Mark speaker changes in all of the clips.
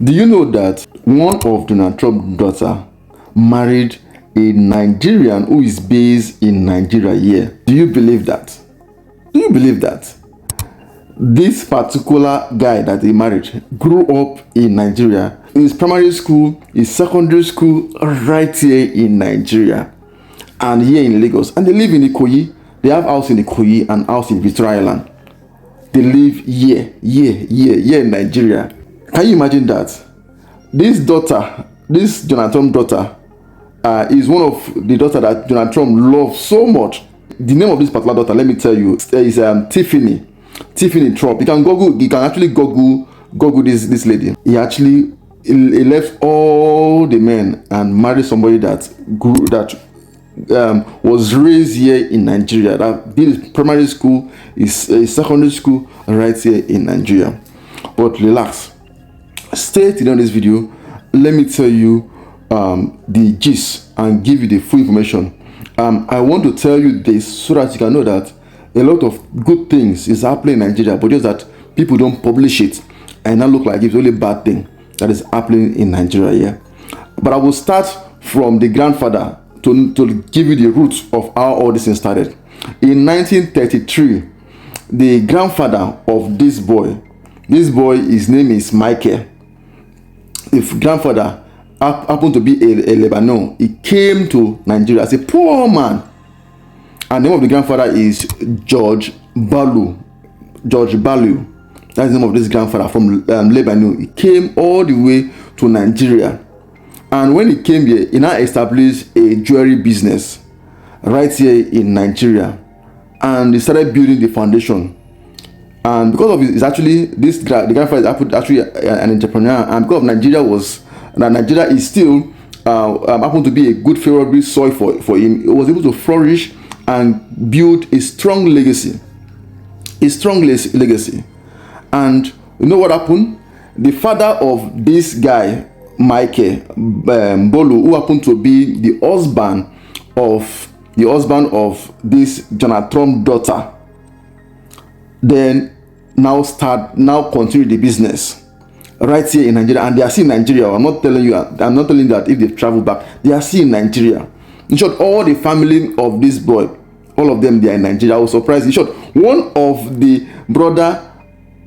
Speaker 1: Do you know that one of Donald Trump's daughter married a Nigerian who is based in Nigeria here? Do you believe that? Do you believe that? This particular guy that he married grew up in Nigeria. His primary school, his secondary school, right here in Nigeria and here in Lagos. And they live in Ikoyi. They have house in Ikoyi and house in Victoria Island. They live here in Nigeria. Can you imagine that? This daughter, this Donald Trump daughter, is one of the daughter that Donald Trump loves so much. The name of this particular daughter, let me tell you, is Tiffany Trump. You can actually Google this lady. He left all the men and married somebody that was raised here in Nigeria. That did his primary school, his secondary school right here in Nigeria. But relax, stay till the end of this video. Let me tell you the gist and give you the full information. I want to tell you this so that you can know that a lot of good things is happening in Nigeria, but just that people don't publish it and not look like it's only bad thing that is happening in Nigeria here. But I will start from the grandfather to give you the roots of how all this thing started. In 1933, the grandfather of this boy, his name is Michael. The grandfather happened to be a Lebanon. He came to Nigeria as a poor man. And the name of the grandfather is George Boulos. That's the name of this grandfather from Lebanon. He came all the way to Nigeria. And when he came here, he now established a jewelry business right here in Nigeria. And he started building the foundation. And because of it, the grandfather is actually an entrepreneur. And because of Nigeria is still happened to be a good favorable soil for him, he was able to flourish and build a strong legacy. And you know what happened? The father of this guy, Michael Boulos, who happened to be the husband of this Donald Trump daughter, then now continue the business right here in Nigeria. And they are still in Nigeria. I'm not telling you that if they travel back, they are still in Nigeria. In short, all the family of this boy, all of them, they are in Nigeria. I was surprised. In short, one of the brother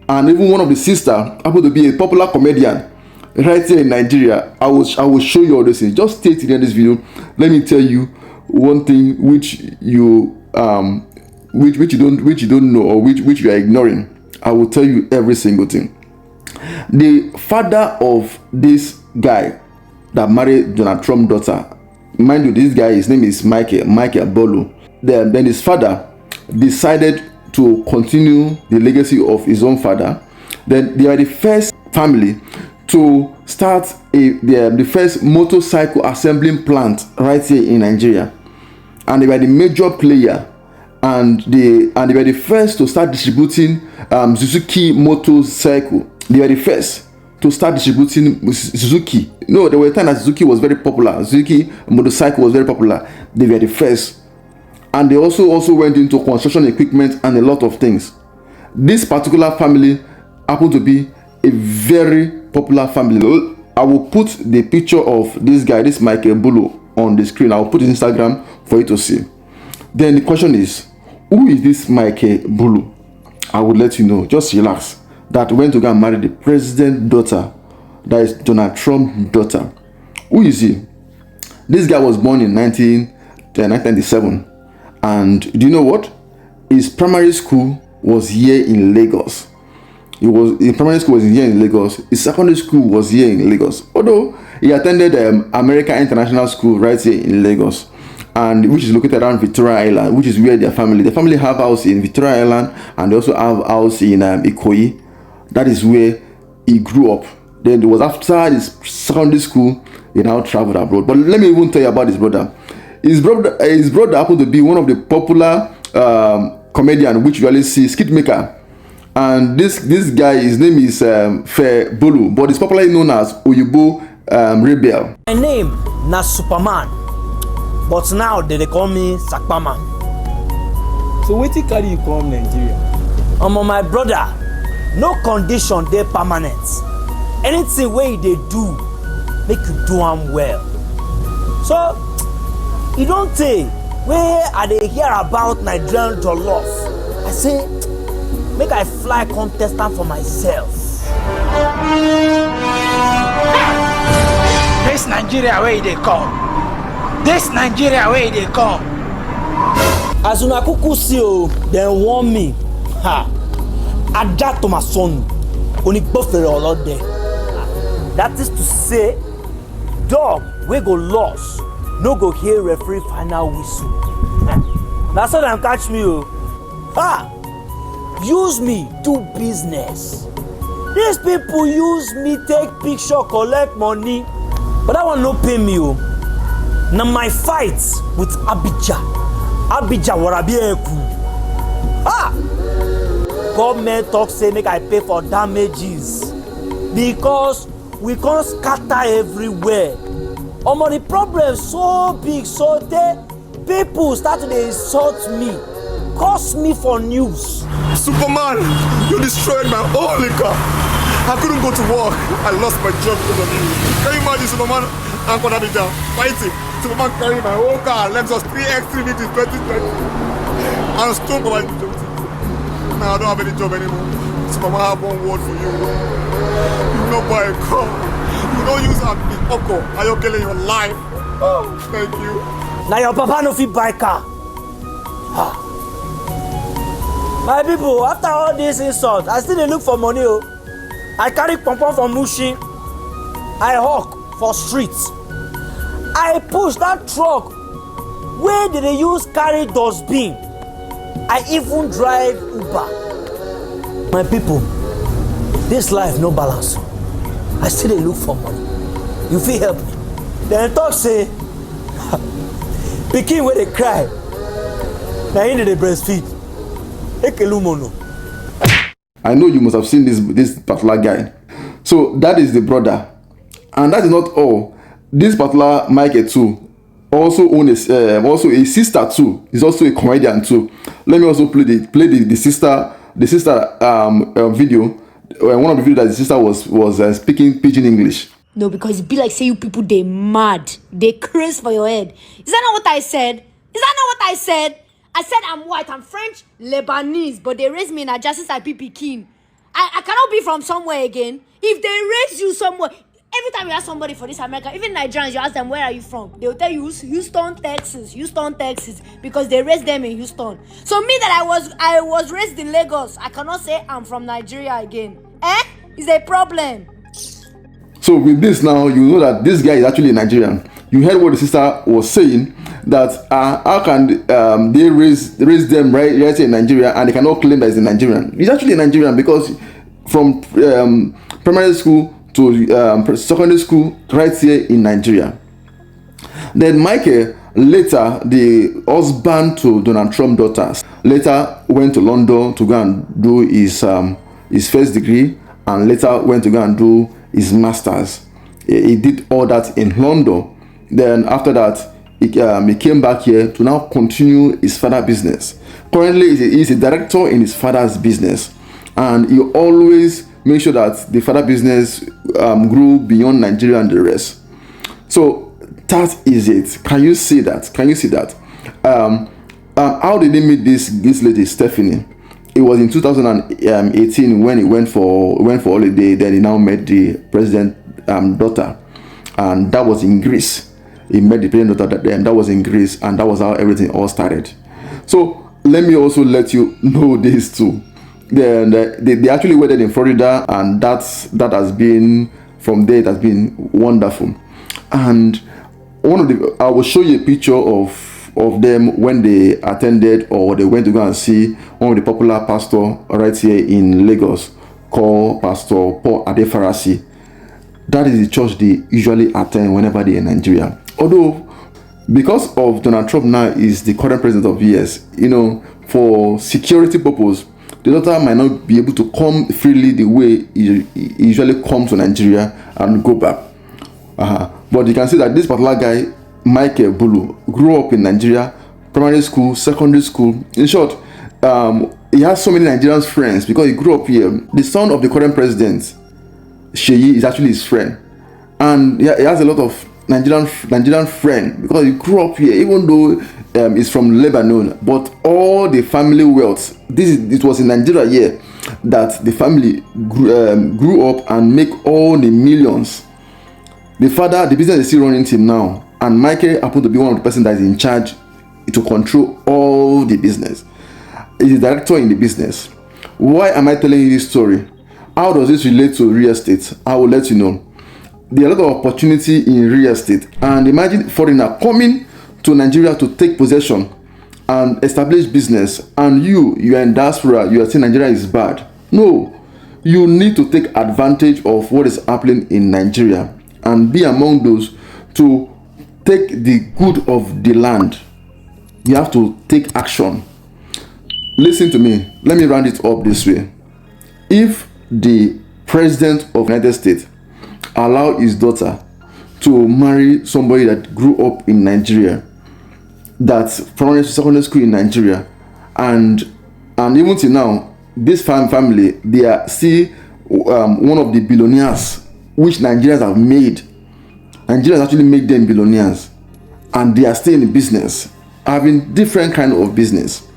Speaker 1: and even one of the sister happened to be a popular comedian right here in Nigeria. I will show you all those things. Just stay till the end of this video. Let me tell you one thing which you don't know, or which you are ignoring. I will tell you every single thing. The father of this guy that married Donald Trump's daughter, mind you, this guy, his name is Michael Boulos. Then his father decided to continue the legacy of his own father. Then they are the first family to start the first motorcycle assembling plant right here in Nigeria, and they were the major player, and they were the first to start distributing Suzuki motorcycle. They were the first to start distributing Suzuki. No, there were times that Suzuki was very popular. Suzuki motorcycle was very popular. They were the first. And they also went into construction equipment and a lot of things. This particular family happened to be a very popular family. I will put the picture of this guy, this Michael Boulos, on the screen. I will put his Instagram for you to see. Then the question is, who is this Michael Boulos? I will let you know. Just relax. That went to go and marry the president's daughter. That is Donald Trump's daughter. Who is he? This guy was born in 1997. And do you know what? His primary school was here in Lagos. His primary school was here in Lagos. His secondary school was here in Lagos. Although he attended American International School right here in Lagos, and which is located around Victoria Island, which is where the family have house in Victoria Island, and they also have house in Ikoyi. That is where he grew up. Then it was after his secondary school, he now traveled abroad. But let me even tell you about his brother. His brother happened to be one of the popular comedian, which you always see, skit maker. And this guy, his name is Boulos, but he's popularly known as Oyibo Rebel.
Speaker 2: My name na Superman, but now they call me Sakpaman.
Speaker 3: So wetin carry you come Nigeria?
Speaker 2: My brother, no condition dey permanent. anything wey they do, make you do am well. So e don tey wey I dey hear about Nigerian jollof. I say make I fly contestant for myself.
Speaker 4: This Nigeria where they come. This Nigeria where they come.
Speaker 2: As una kuku see o, dem warn me. Ha! Ajá tó máa sọnù, onígbọ́fẹ̀rẹ̀ ọlọ́dẹ. That is to say, dog wey go lost no go hear referee final whistle. Na so dem catch me o. Ha! Use me do business. These people use me take picture collect money, but that one no pay me o. Na my fight with Abija Warabieku. Ah! Government talk say make I pay for damages because we can't scatter everywhere. Omo, the problem so big so tey people start to dey insult me, curse me for news.
Speaker 5: Superman, you destroyed my only car. I couldn't go to work. I lost my job because of you. Can you imagine Superman and Konabija fighting? Superman carrying my whole car, Lexus 3X3 in 2020. And stole my job. Now I don't have any job anymore. Superman, I have one word for you. You don't buy a car. You don't use a Oko. Are you killing your life? Oh, thank you.
Speaker 2: Na your papa no fit buy car. Ah. My people, after all this insult, I still dey look for money o. I carry pompom from Mushin. I hawk for streets. I push that truck wey dey dey use carry dustbin. I even drive Uber. My people, this life no balance. I still dey look for money. You fit help me? Dem talk say pikin wey dey cry na him dey breastfeed. Ekelumono.
Speaker 1: I know you must have seen this particular guy. So that is the brother, and that is not all. This particular Michael too also owns also a sister too. He's also a comedian too. Let me also play the sister video. One of the videos that the sister was speaking pidgin English.
Speaker 6: No, because it be like say you people they mad, they craze for your head. Is that not what I said? Is that not what I said? I said I'm white, I'm French, Lebanese, but they raised me in Ajasis IP King. I cannot be from somewhere again. If they raise you somewhere, every time you ask somebody for this America, even Nigerians, you ask them, where are you from? They will tell you Houston, Texas, because they raised them in Houston. So me that I was raised in Lagos, I cannot say I'm from Nigeria again. Is a problem.
Speaker 1: So with this now, you know that this guy is actually Nigerian. You heard what the sister was saying, that how can they raise them right here in Nigeria and they cannot claim that he's a Nigerian. He's actually a Nigerian because from primary school to secondary school right here in Nigeria. Then Michael, later the husband to Donald Trump's daughter, later went to London to go and do his first degree, and later went to go and do his master's. He did all that in London. Then after that, he came back here to now continue his father's business. Currently, he's a director in his father's business, and he always make sure that the father business grew beyond Nigeria and the rest. So that is it. Can you see that? Can you see that? How did they meet this lady Stephanie? It was in 2018 when he went for holiday. Then he now met the president's daughter, and that was in Greece. He met the president's daughter then. That was in Greece, and that was how everything all started. So let me also let you know this too. Then they actually wedded in Florida, and that has been, from there it has been wonderful. And I will show you a picture of them when they attended, or they went to go and see one of the popular pastor right here in Lagos called Pastor Paul Adefarasi. That is the church they usually attend whenever they're in Nigeria. Although, because of Donald Trump now is the current president of US, for security purpose, the daughter might not be able to come freely the way he usually comes to Nigeria and go back. But you can see that this particular guy, Michael Boulos, grew up in Nigeria, primary school, secondary school. In short, he has so many Nigerian friends because he grew up here. The son of the current president, Sheyi is actually his friend, and he has a lot of Nigerian friend because he grew up here, even though he's from Lebanon. But all the family wealth, it was in Nigeria here that the family grew up and make all the millions. The father, the business is still running till now, and Michael happened to be one of the person that is in charge to control all the business. He's the director in the business. Why am I telling you this story? How does this relate to real estate? I will let you know. There are a lot of opportunity in real estate, and imagine foreigner coming to Nigeria to take possession and establish business, and you are in diaspora, you are saying Nigeria is bad. No, you need to take advantage of what is happening in Nigeria and be among those to take the good of the land. You have to take action. Listen to me. Let me round it up this way. If the president of the United States allow his daughter to marry somebody that grew up in Nigeria, that's from secondary school in Nigeria, and even till now, this family, they are still one of the billionaires which Nigerians have made. Nigerians actually made them billionaires, and they are still in the business, having different kind of business.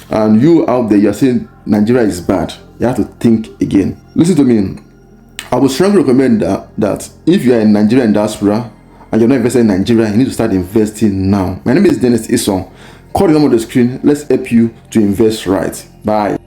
Speaker 1: And you out there, you are saying Nigeria is bad. You have to think again. Listen to me. I would strongly recommend that if you are in Nigerian diaspora and you're not invested in Nigeria, you need to start investing now. My name is Dennis Isong. Call the number on the screen. Let's help you to invest right. Bye.